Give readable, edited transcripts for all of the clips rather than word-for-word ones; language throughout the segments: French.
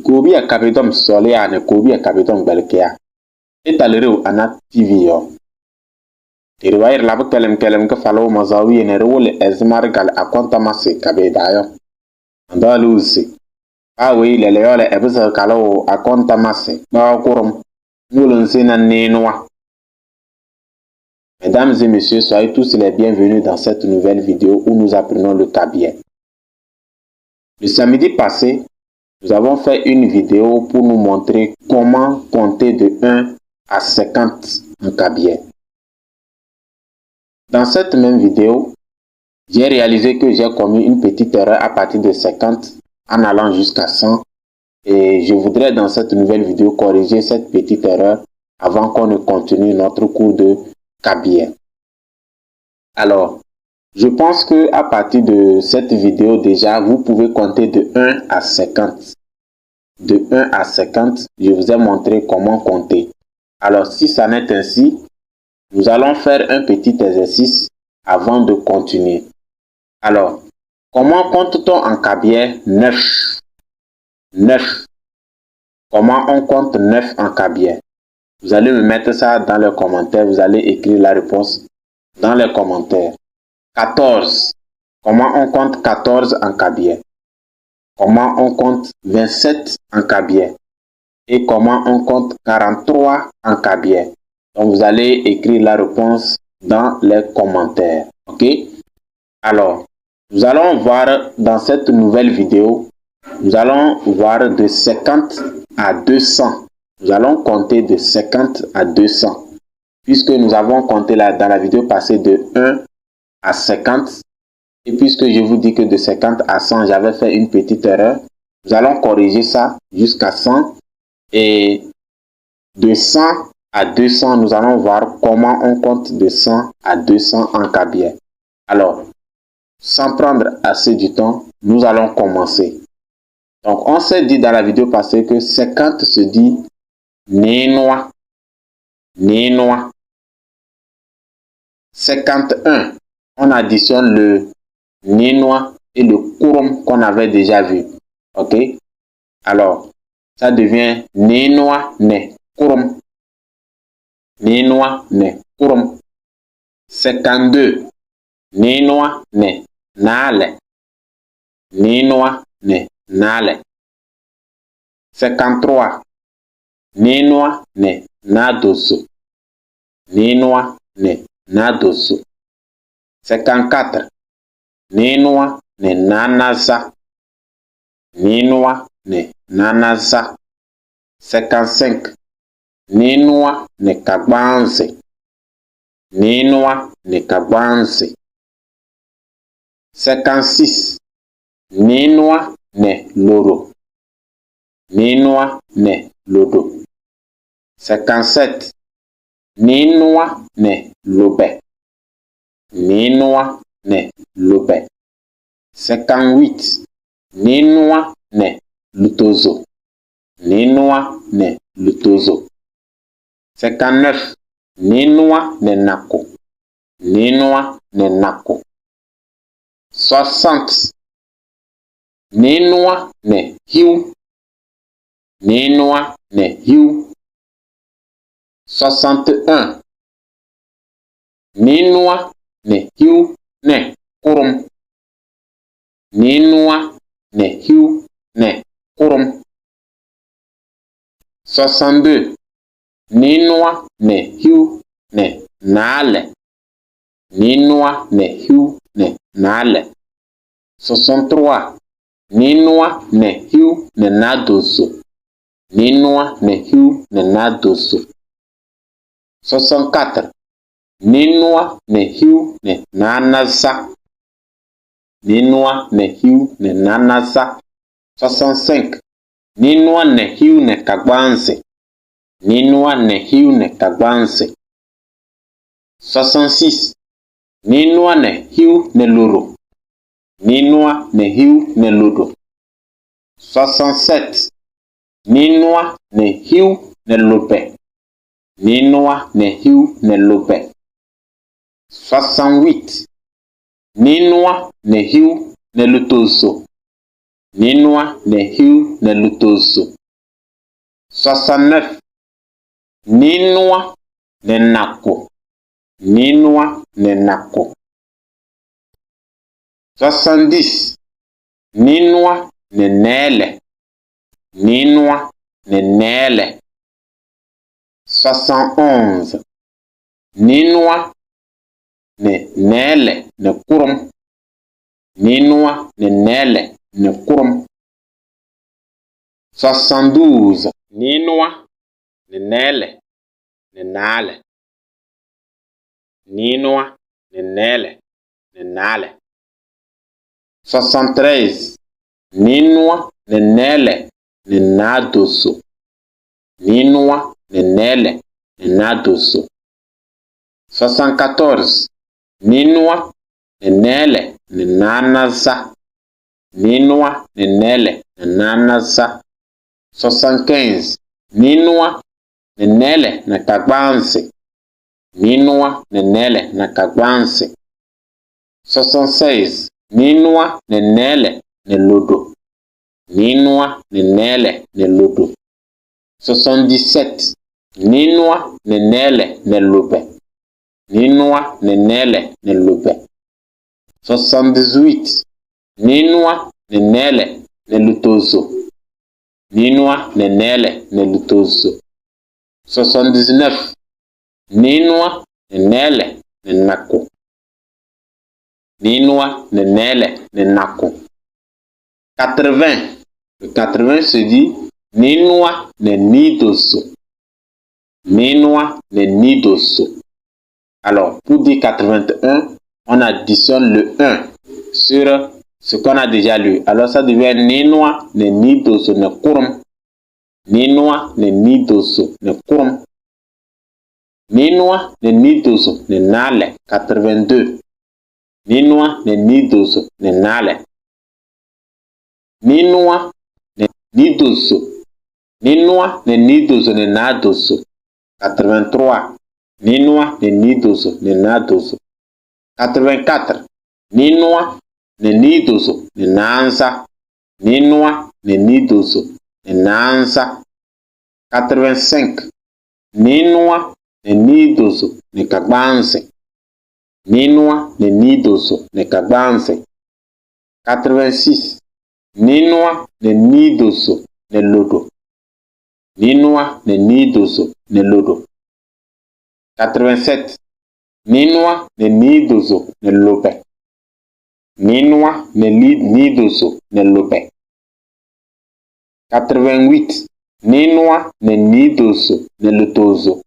Kobi a kabidom solia ne kobi a kabidom belkia. Italere anat TV yo. Iriwair labu kelem ke falo mazawi ne rewole ezmar gal akonta masi kabidayo. Andalusi. Awi leleyole ebisa kalo akonta masi. Bawakurum. Moulon sena nenwa. Mesdames et messieurs, soyez tous les bienvenus dans cette nouvelle vidéo où nous apprenons le cabiet. Le samedi passé, nous avons fait une vidéo pour nous montrer comment compter de 1 à 50 en cabiet. Dans cette même vidéo, j'ai réalisé que j'ai commis une petite erreur à partir de 50 en allant jusqu'à 100 et je voudrais dans cette nouvelle vidéo corriger cette petite erreur avant qu'on ne continue notre cours de cabiet. Alors, je pense que à partir de cette vidéo déjà, vous pouvez compter de 1 à 50. De 1 à 50, je vous ai montré comment compter. Alors, si ça n'est ainsi, nous allons faire un petit exercice avant de continuer. Alors, comment compte-t-on en cabiet 9? 9. Comment on compte 9 en cabiet? Vous allez me mettre ça dans les commentaires. Vous allez écrire la réponse dans les commentaires. 14. Comment on compte 14 en cabiet? Comment on compte 27 en cabiet? Et comment on compte 43 en cabiet? Donc, vous allez écrire la réponse dans les commentaires. OK? Alors, nous allons voir dans cette nouvelle vidéo, nous allons voir de 50 à 200. Nous allons compter de 50 à 200. Puisque nous avons compté là dans la vidéo passée de 1 à 50. Et puisque je vous dis que de 50 à 100, j'avais fait une petite erreur. Nous allons corriger ça jusqu'à 100. Et de 100 à 200, nous allons voir comment on compte de 100 à 200 en cabiet. Alors, sans prendre assez du temps, nous allons commencer. Donc, on s'est dit dans la vidéo passée que 50 se dit nénois. Nénois. 51, on additionne le nénois et le kourum qu'on avait déjà vu. OK? Alors, ça devient nénois ne kourum. Nénois ne kourum. 52, nénois ne nale. Nénois ne nale. 53, nénois ne nadoso. Nénois ne nadoso. 54, nénois ne nanasa. Nénois ne nanasa. 55, nénois ne kabanse. Nénois ne kabanse. 56, nénois ne loro. Nénois ne lodo. 57, nénois ne lobe. Nénois ne lobe. 58, nénois ne lutozo. Nénois ne lutozo. 59, nénois ne nako. Nénois ne nako. 60, nénois ne hiu. Nénois ne hiu. 61, nénois ne hiu ne kurum. Nénois ne hiu ne kurum. 62, nénois ne hiu ne nale. Nénois ne hiu ne nale. 63, nénois ne hiu ne nadoso. Nénois ne hiu ne nadoso. 64, nénois ne hiu ne nanasa. Nénois ne hiu ne nanasa. 65, nénois ne hiu ne kagbanse. Nénois ne hiu ne kagbanse. 66, nénois ne hiu ne loro. Nénois ne hiu ne lodo. 67, nénois ne hiu ne lobe. Nénois ne hiu ne lobe. 68, nénois ne hiu ne lutoso. Ninua ne hiu ne lutoso. 69. Ninua ne nako. Ninua ne nako. 70. Ninua ne nele. Ninua ne nele. 71. Ninua ne nele ne kurum. Ninua ne nele ne kurum. 72. Ninua ne nele ne nale. Ninua ne nele ne nale. 73. Ninua ne nele ne nadoso. Ninua ne nele ne nadoso. 74. Ninua ne nele ne nanasa. Ninua ne nele ne nanasa. 75. Ninua ne nele ne kagbanse. Ninua ne nele ne kagbanse. 66. Ninua ne nele ne lodo. Ninua ne nele ne lodo. 77. Ninua ne nele ne lobe. Ninua ne nele ne lobe. 78. Ninua ne nele ne lutoso. Ninua ne nele ne lutoso. 79. Ninua ne nele ne nako. Ninua ne nele ne nako. 80. Le 80 se dit Ninua ne nidoso. Ninua ne nidoso. Alors, pour dire 81, on additionne le 1 sur ce qu'on a déjà lu. Alors, ça devient Ninua ne nidoso ne kurum. Ninua ne nidoso ne kurum. Ninua ne nidoso ne nale. 82. Ninua ne nidoso ne nale. Ninua ne nidoso. Ninua ne nidoso ne nadoso. 83. Ninua ne nidoso ne nadoso. 84. Ninua ne nidoso ne nansa. Ninua ne nidoso ne nansa. 85. Ninua ne nidoso ne kagbanse. Ninua ne nidoso ne kagbanse. 86. Ninua ne nidoso ne lodo. Ninua ne nidoso ne lodo. 87. Ninua ne nidoso ne lobe. Ninua ne nidoso ne lobe. 88. Ninua ne nidoso ne lutoso.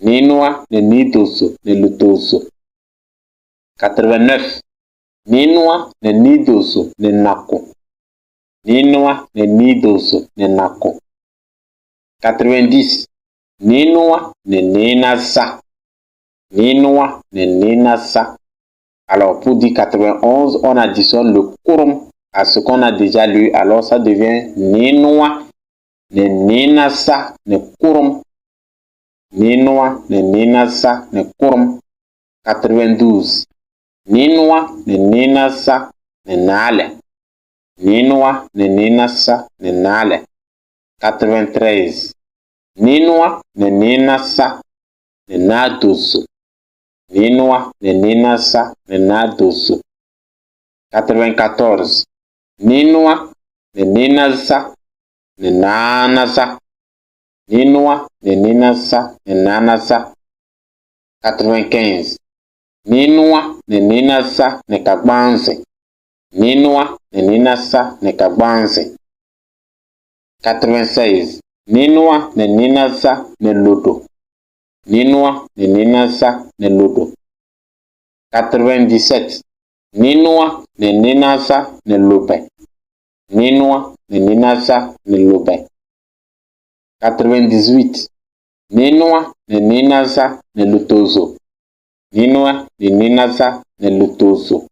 Ninua ne nidoso ne lutoso. 89. Ninua ne nidoso ne nako. Ninua ne nidoso ne nako. 90. Ninua ne ninasa. Ninua ne ninasa. Alors, pour dire 91, on additionne le kurum à ce qu'on a déjà lu. Alors, ça devient Ninua ne ninasa ne kurum. Ninua ne ninasa ne kurum. 92. Ninua ne ninasa ne nale. Ninua ne ninasa ne nale. 93. Ninua ne ninasa ne nadoso. Ninua ne ninasa ne nadoso. 94. Ninua ne ninasa ne nanasa. Ninua ne ninasa ne nanasa. 95. Ninua ne ninasa ne kagbanse. Ninua ne ninasa ne kagbanse. 96. Ninua ne ninasa ne lodo. Ninua ne ninasa ne lodo. 97. Ninua ne ninasa ne lobe. Ninua ne ninasa ne lobe. 98. Ninua ne ninasa ne lutoso. Ninua ne ninasa ne lutoso.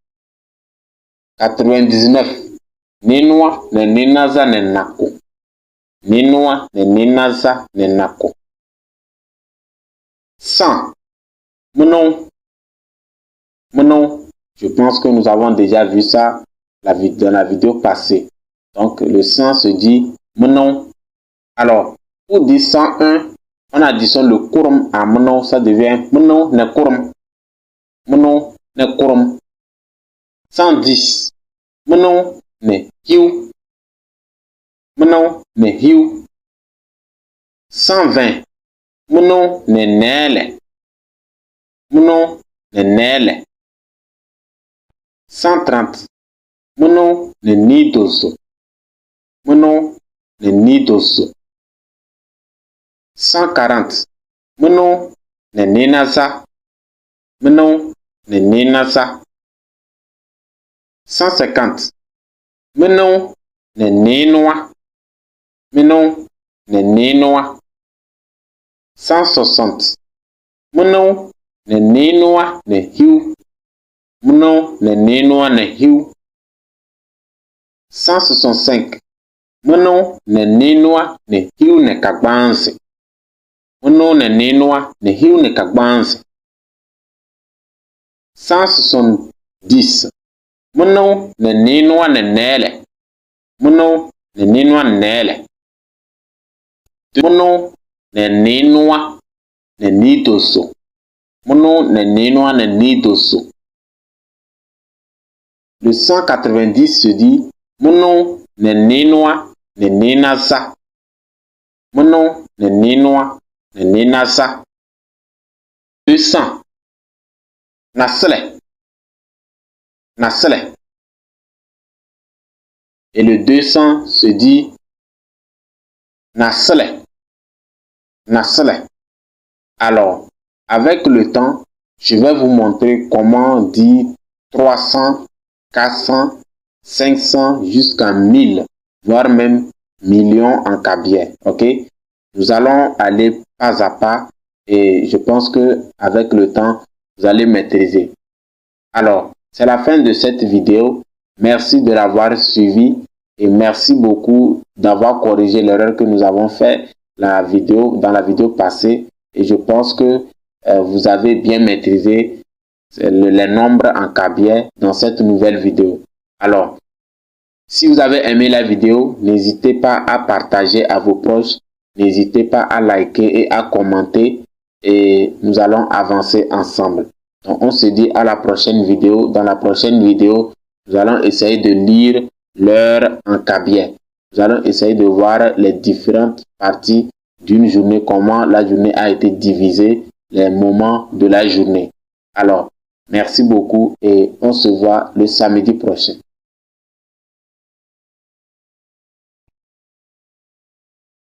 99. Ninua ne ninasa ne nako. Ninua ne ninasa ne nako. 100. Mon nom. Je pense que nous avons déjà vu ça dans la vidéo passée. Donc, le 100 se dit mnon. Alors, pour dire 101, on additionne le kurum à mnon, ça devient mnon ne kurum. Mnon ne kurum. 110, mnon ne hiu. Mnon ne hiu. 120, mnon ne nele. Mnon ne nele. 130, mnon ne nidoso. Mnon ne nidoso. 140, mnon ne ninaza. Mnon ne ninaza. 150, mnon ne ninoa. Mnon ne ninoa. 160, mnon ne ninoa ne hiu. Mnon ne ninoa ne hiu. 165, mnon ne ninoa ne hiu ne kagbanse. Mnon ne ninoa ne hiu ne kagbanse. 170, mnon ne ninoa ne nele. Mnon ne ninoa ne nele. Mnon ne ninoa ne nidoso. Mnon ne ninoa ne nidoso. Le 190 se dit mnon ne ninoa ne ninaza. Mnon ne ninoa ne ninaza. 200, nasle. Nasle. Et le 200 se dit nasle. Nasle. Alors, avec le temps, je vais vous montrer comment dire 300, 400, 500 jusqu'à 1000, voire même millions en kabyais. Ok? Nous allons aller pas à pas et je pense que avec le temps, vous allez maîtriser. Alors, c'est la fin de cette vidéo. Merci de l'avoir suivi et merci beaucoup d'avoir corrigé l'erreur que nous avons fait dans la vidéo passée. Et je pense que vous avez bien maîtrisé les nombres en kabyais dans cette nouvelle vidéo. Alors, si vous avez aimé la vidéo, n'hésitez pas à partager à vos proches, n'hésitez pas à liker et à commenter et nous allons avancer ensemble. Donc, on se dit à la prochaine vidéo. Dans la prochaine vidéo, nous allons essayer de lire l'heure en kabyais. Nous allons essayer de voir les différentes parties d'une journée, comment la journée a été divisée, les moments de la journée. Alors, merci beaucoup et on se voit le samedi prochain.